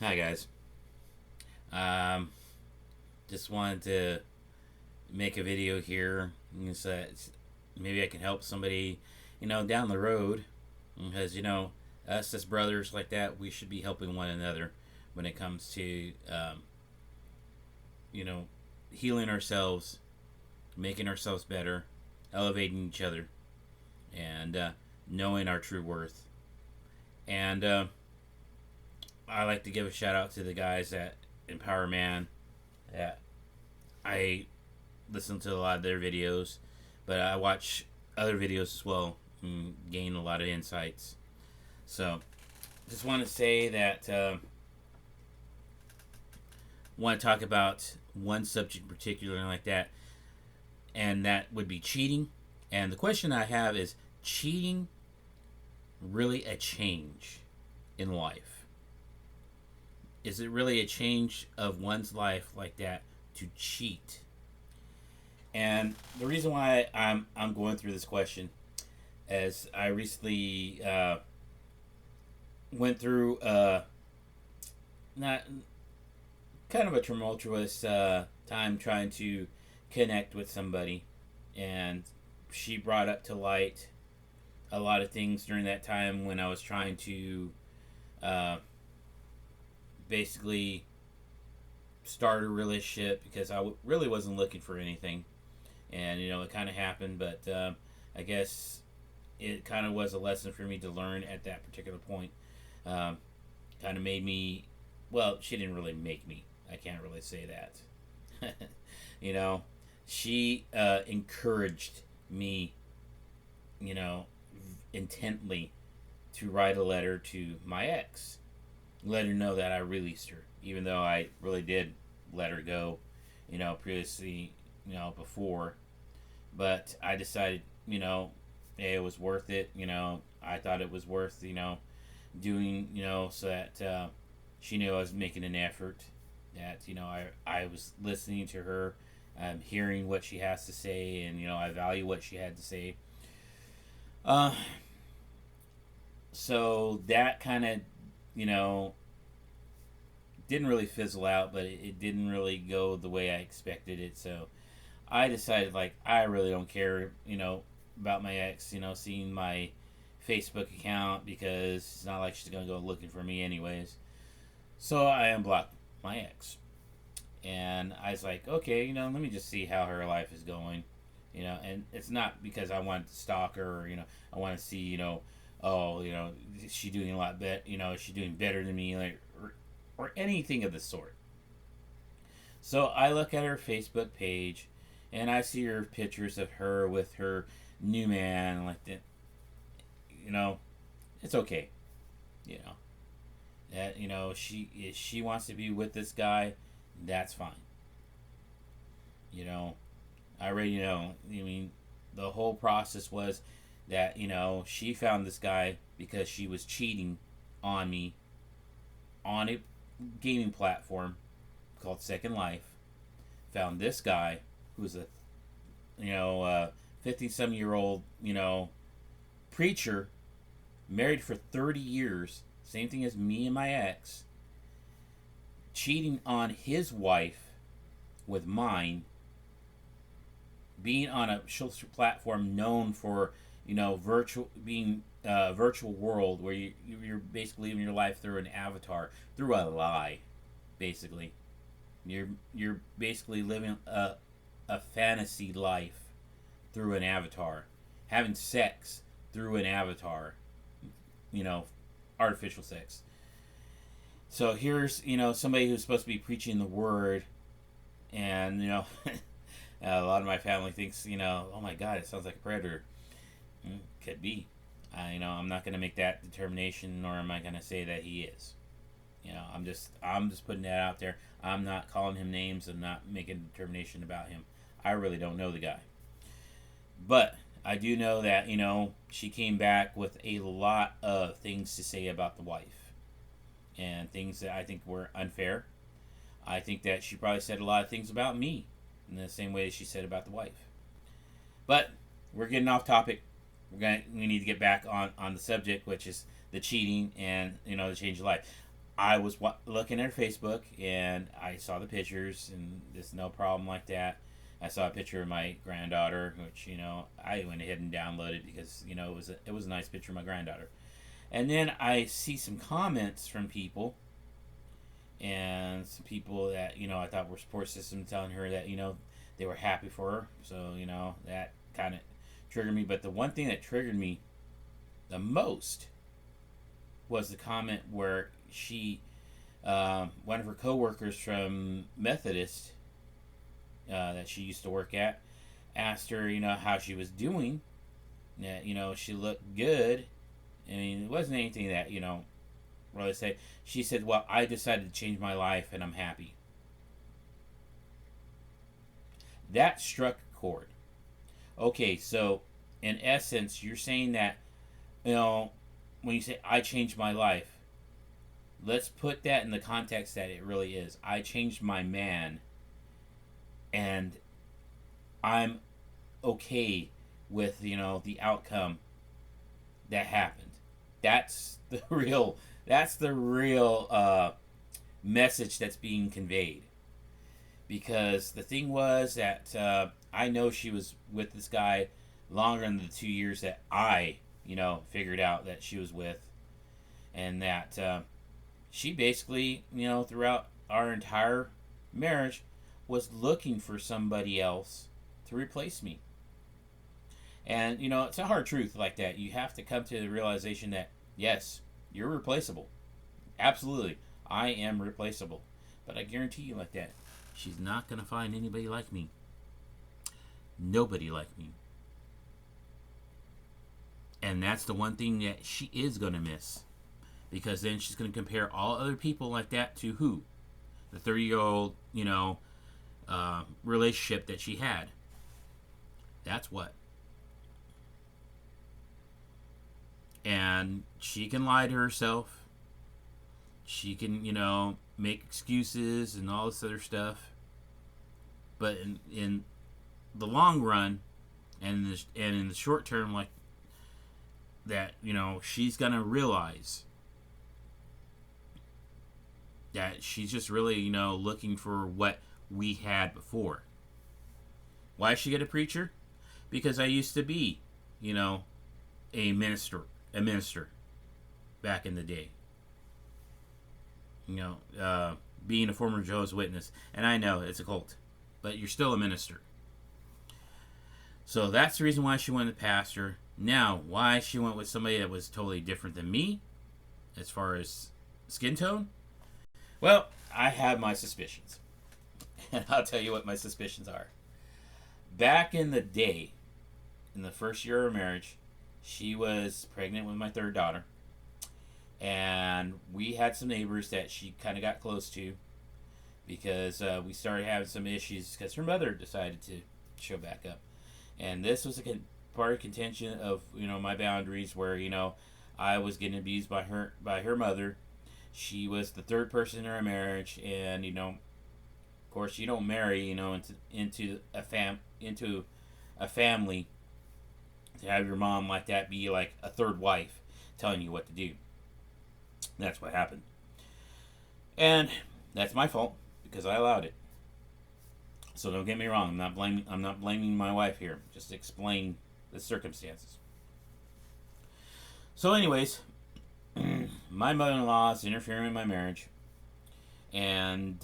Hi guys. Um, just wanted to make a video here so that maybe I can help somebody, down the road. Because us as brothers like that, we should be helping one another when it comes to, you know, healing ourselves, making ourselves better, elevating each other, and knowing our true worth. And I like to give a shout out to the guys at Empower Man. Yeah, I listen to a lot of their videos, but I watch other videos as well and gain a lot of insights. So, just want to say that want to talk about one subject in particular like that, and that would be cheating. And the question I have is cheating really a change in life? Is it really a change of one's life like that to cheat? And the reason why I'm going through this question is I recently went through not kind of a tumultuous time trying to connect with somebody, and she brought up to light a lot of things during that time when I was trying to uh, basically start a relationship because really wasn't looking for anything, and it kind of happened, but I guess it kind of was a lesson for me to learn at that particular point. Um, Kind of made me, well, she didn't really make me. I can't really say that. you know, she encouraged me, you know, intently to write a letter to my ex, let her know that I released her, even though I really did let her go, previously, before. But I decided, hey, it was worth it. I thought it was worth, doing, so that she knew I was making an effort. That I was listening to her, hearing what she has to say, and I value what she had to say. Uh, so that kind of, you know, didn't really fizzle out, but it didn't really go the way I expected it. So I decided, like, I really don't care, about my ex, seeing my Facebook account because it's not like she's going to go looking for me anyways. So I unblocked my ex. And I was like, okay, let me just see how her life is going. And it's not because I want to stalk her or, I want to see, oh, is she doing a lot better, is she doing better than me, like, or anything of the sort. So I look at her Facebook page and I see her pictures of her with her new man, like that. You know, it's okay. You know that she if she wants to be with this guy, that's fine. You know, I already know. I mean, the whole process was that she found this guy because she was cheating on me on a gaming platform called Second Life. Found this guy who's a 50-some-year-old preacher, married for 30 years, same thing as me and my ex, cheating on his wife with mine, being on a social platform known for virtual being virtual world where you're basically living your life through an avatar, through a lie, basically. You're basically living a fantasy life through an avatar, having sex through an avatar, you know, artificial sex. So here's somebody who's supposed to be preaching the word, and a lot of my family thinks oh my god, it sounds like a predator. Could be. I'm not going to make that determination, nor am I going to say that he is. I'm just putting that out there. I'm not calling him names and not making a determination about him. I really don't know the guy. But I do know that, she came back with a lot of things to say about the wife and things that I think were unfair. I think that she probably said a lot of things about me in the same way she said about the wife. But we're getting off topic. We need to get back on the subject, which is the cheating and the change of life. I was looking at her Facebook and I saw the pictures, and there's no problem like that. I saw a picture of my granddaughter, which I went ahead and downloaded because it was a nice picture of my granddaughter. And then I see some comments from people, and some people that I thought were support system telling her that they were happy for her. So that kind of triggered me. But the one thing that triggered me the most was the comment where one of her coworkers from Methodist that she used to work at asked her, how she was doing. That she looked good. I mean, it wasn't anything that really say. She said, "Well, I decided to change my life, and I'm happy." That struck a chord. Okay, so in essence, you're saying that when you say I changed my life, let's put that in the context that it really is. I changed my man, and I'm okay with the outcome that happened. That's the real. That's the real message that's being conveyed. Because the thing was that I know she was with this guy longer than the 2 years that I figured out that she was with, and that she basically throughout our entire marriage was looking for somebody else to replace me. And it's a hard truth like that. You have to come to the realization that yes, you're replaceable. Absolutely, I am replaceable. But I guarantee you like that, she's not going to find anybody like me. Nobody like me. And that's the one thing that she is going to miss. Because then she's going to compare all other people like that to who? The 30-year-old, relationship that she had. That's what. And she can lie to herself. She can, make excuses and all this other stuff. But in the long run, and in the short term, like that, she's gonna realize that she's just really, looking for what we had before. Why should she get a preacher? Because I used to be, a minister back in the day. Being a former Jehovah's Witness, and I know it's a cult, but you're still a minister. So that's the reason why she went with pastor. Now, why she went with somebody that was totally different than me, as far as skin tone? Well, I have my suspicions. And I'll tell you what my suspicions are. Back in the day, in the first year of marriage, she was pregnant with my third daughter. And we had some neighbors that she kind of got close to because we started having some issues because her mother decided to show back up. And this was a part of contention of my boundaries where I was getting abused by her mother. She was the third person in our marriage, and of course you don't marry into a family to have your mom like that be like a third wife telling you what to do. That's what happened. And that's my fault because I allowed it. So don't get me wrong, I'm not blaming my wife here. Just explain the circumstances. So anyways, my mother-in-law is interfering in my marriage. And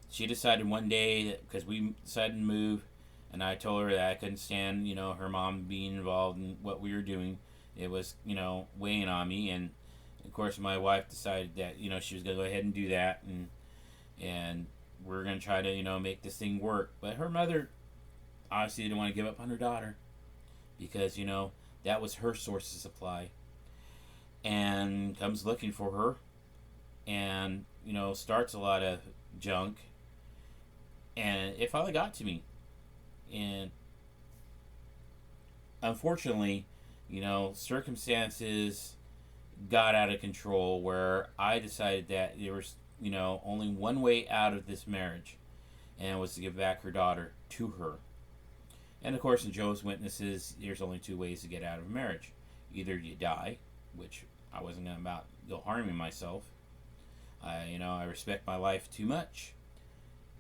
she decided one day that because we decided to move, and I told her that I couldn't stand, her mom being involved in what we were doing. It was, weighing on me, and of course my wife decided that, she was going to go ahead and do that, and we're going to try to, make this thing work. But her mother obviously didn't want to give up on her daughter because, that was her source of supply. And comes looking for her and, starts a lot of junk. And it finally got to me. And unfortunately, circumstances got out of control where I decided that there was, only one way out of this marriage, and it was to give back her daughter to her. And of course, in Jehovah's Witnesses, there's only two ways to get out of a marriage. Either you die, which I wasn't about go harming myself, I respect my wife too much.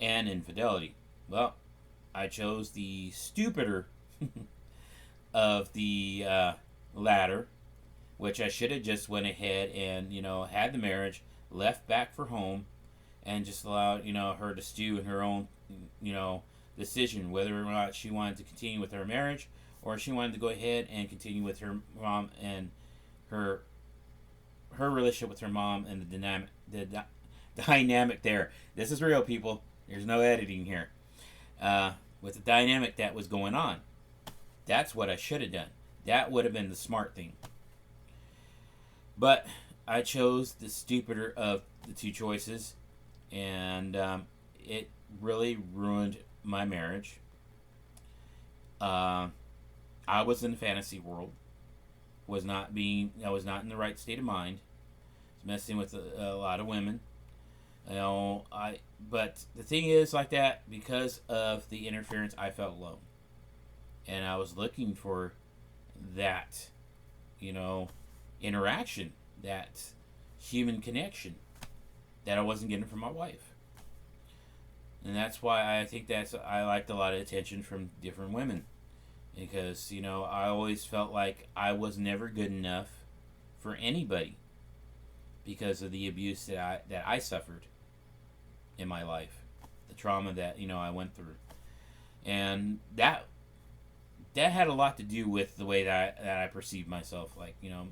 And infidelity. Well, I chose the stupider of the latter, which I should have just went ahead and had the marriage, left back for home, and just allowed her to stew in her own you know decision whether or not she wanted to continue with her marriage or she wanted to go ahead and continue with her mom and her her relationship with her mom and the dynamic there. This is real, people. There's no editing here. With the dynamic that was going on, that's what I should have done. That would have been the smart thing. But I chose the stupider of the two choices, and it really ruined my marriage. Uh, I was in the fantasy world. I was not in the right state of mind. I was messing with a lot of women. But the thing is, like that, because of the interference, I felt alone, and I was looking for that, you know, interaction, that human connection that I wasn't getting from my wife. And that's why I think I liked a lot of attention from different women, because I always felt like I was never good enough for anybody because of the abuse that I suffered in my life, the trauma that I went through, and that had a lot to do with the way that I perceived myself. Like, no,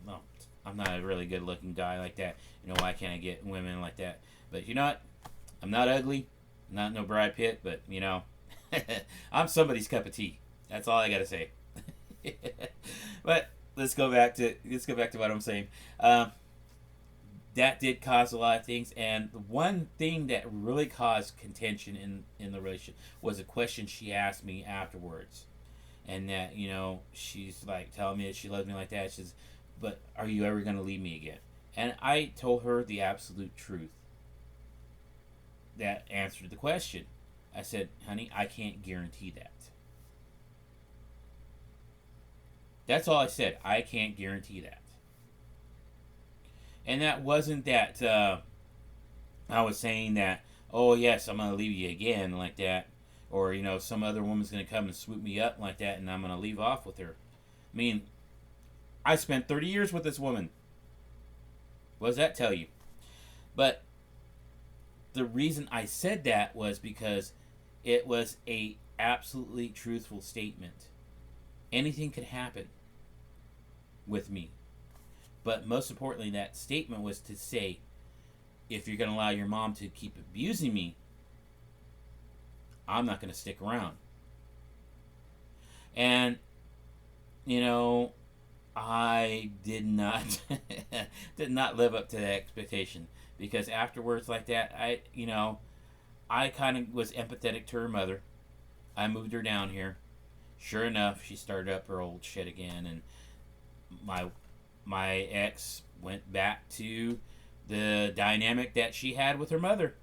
I'm not a really good looking guy like that. Why can't I get women like that? But you know what? I'm not ugly. I'm not no Brad Pitt, but I'm somebody's cup of tea. That's all I gotta say. But let's go back to what I'm saying. That did cause a lot of things, and the one thing that really caused contention in the relationship was a question she asked me afterwards, and that she's like telling me that she loves me like that. She says, "But are you ever gonna leave me again?" And I told her the absolute truth. That answered the question. I said, "Honey, I can't guarantee that." That's all I said. I can't guarantee that. And that wasn't that I was saying that, oh, yes, I'm going to leave you again like that. Or, some other woman's going to come and swoop me up like that and I'm going to leave off with her. I mean, I spent 30 years with this woman. What does that tell you? But the reason I said that was because it was a absolutely truthful statement. Anything could happen with me. But most importantly, that statement was to say, if you're going to allow your mom to keep abusing me, I'm not going to stick around. And, I did not did not live up to that expectation, because afterwards like that, I kind of was empathetic to her mother. I moved her down here. Sure enough, she started up her old shit again, and my ex went back to the dynamic that she had with her mother,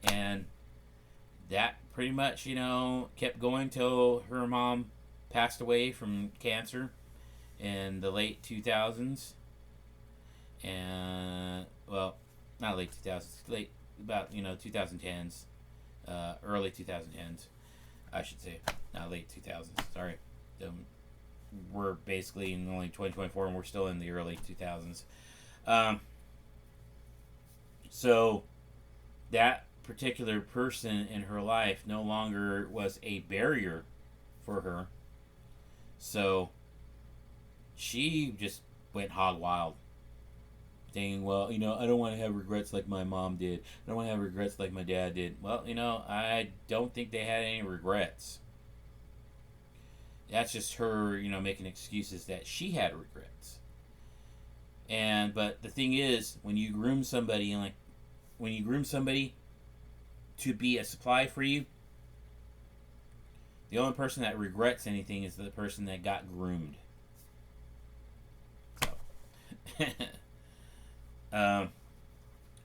and that pretty much kept going till her mom passed away from cancer in the late 2000s. And well, not late 2000s, late about 2010s, early 2010s, I should say, not late 2000s. Sorry, we're basically in only 2024 and we're still in the early 2000s. So that particular person in her life no longer was a barrier for her. So she just went hog wild, thinking, well, I don't want to have regrets like my mom did. I don't want to have regrets like my dad did. Well, I don't think they had any regrets. That's just her, making excuses that she had regrets. But the thing is, when you groom somebody to be a supply for you, the only person that regrets anything is the person that got groomed.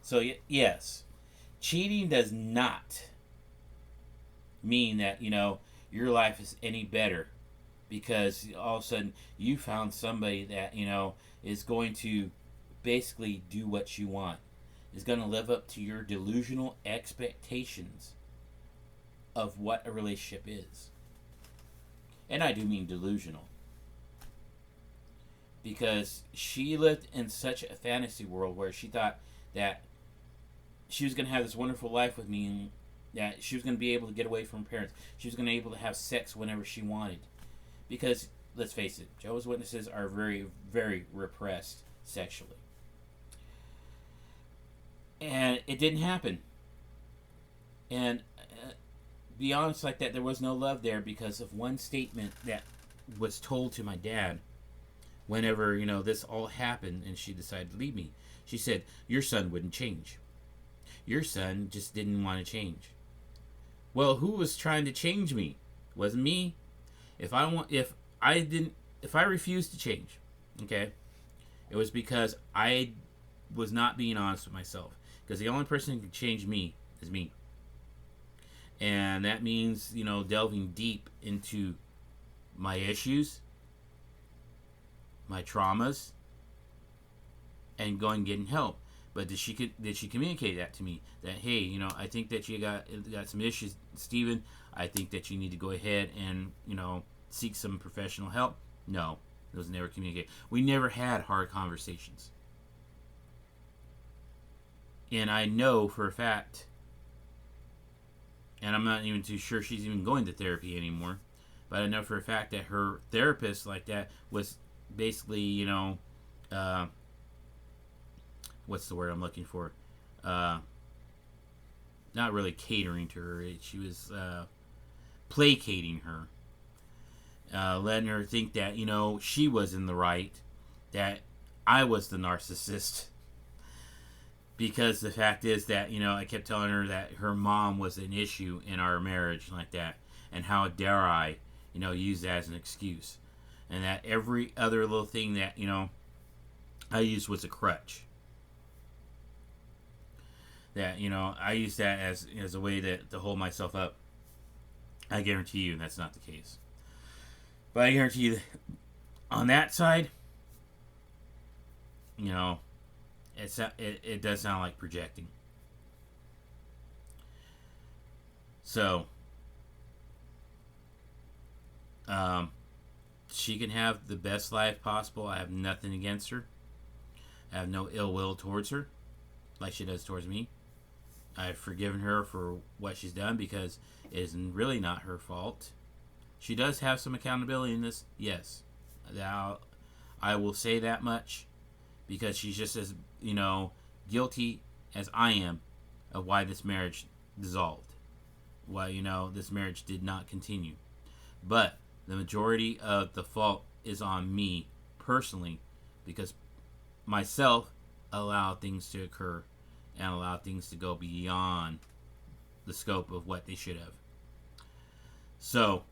So, yes, cheating does not mean that your life is any better because all of a sudden you found somebody that is going to basically do what you want. is going to live up to your delusional expectations of what a relationship is. And I do mean delusional. Because she lived in such a fantasy world where she thought that she was going to have this wonderful life with me, and that she was going to be able to get away from her parents. She was going to be able to have sex whenever she wanted. Because, let's face it, Jehovah's Witnesses are very, very repressed sexually. And it didn't happen. And be honest like that, there was no love there because of one statement that was told to my dad whenever, this all happened and she decided to leave me. She said, your son wouldn't change. Your son just didn't want to change. Well, who was trying to change me? It wasn't me. If I refused to change, okay, it was because I was not being honest with myself. Because the only person who can change me is me. And that means, delving deep into my issues, my traumas, and going and getting help. But did she communicate that to me? That, hey, I think that you got some issues, Stephen. I think that you need to go ahead and, seek some professional help. No, it was never communicated. We never had hard conversations. And I know for a fact, and I'm not even too sure she's even going to therapy anymore, but I know for a fact that her therapist like that was basically, what's the word I'm looking for? Not really catering to her. She was placating her. Letting her think that, she was in the right, that I was the narcissist. Because the fact is that, I kept telling her that her mom was an issue in our marriage like that. And how dare I, use that as an excuse. And that every other little thing that, I used was a crutch. That, I used that as a way to hold myself up. I guarantee you that's not the case. But I guarantee you, on that side, it does sound like projecting. So, she can have the best life possible. I have nothing against her. I have no ill will towards her, like she does towards me. I've forgiven her for what she's done because it is really not her fault. She does have some accountability in this, yes. Now, I will say that much because she's just as, guilty as I am of why this marriage dissolved. Why, this marriage did not continue. But the majority of the fault is on me personally because myself allowed things to occur and allowed things to go beyond the scope of what they should have. So,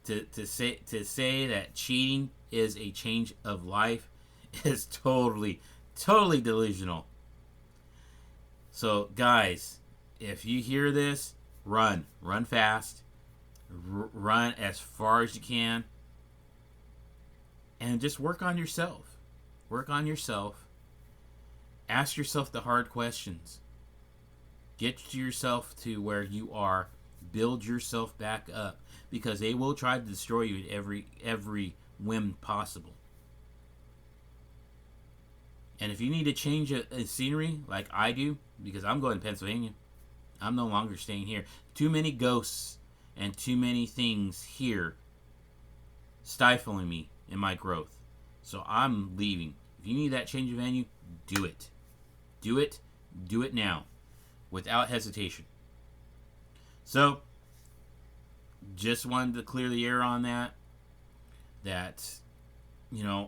to say that cheating is a change of life is totally delusional. So, guys, if you hear this, run fast, run as far as you can, and just work on yourself. Ask yourself the hard questions. Get yourself to where you are. Build yourself back up, because they will try to destroy you at every whim possible. And if you need to change a scenery like I do, because I'm going to Pennsylvania, I'm no longer staying here. Too many ghosts and too many things here stifling me in my growth. So I'm leaving. If you need that change of venue, do it. Do it now, without hesitation. So, just wanted to clear the air on that.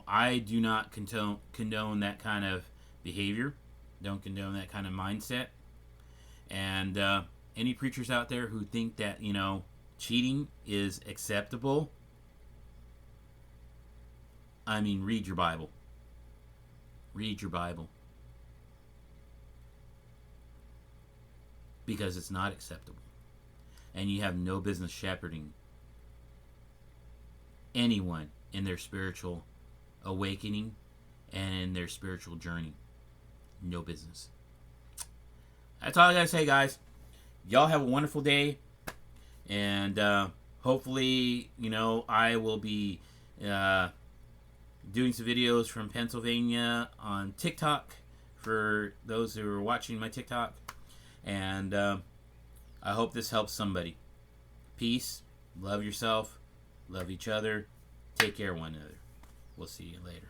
I do not condone that kind of behavior. Don't condone that kind of mindset. And any preachers out there who think that, cheating is acceptable, read your Bible. Read your Bible. Because it's not acceptable. And you have no business shepherding anyone in their spiritual awakening and in their spiritual journey. no business. That's all I gotta say, guys. Y'all have a wonderful day, and hopefully, I will be doing some videos from Pennsylvania on TikTok for those who are watching my TikTok, and I hope this helps somebody. Peace. Love yourself. Love each other. Take care of one another. We'll see you later.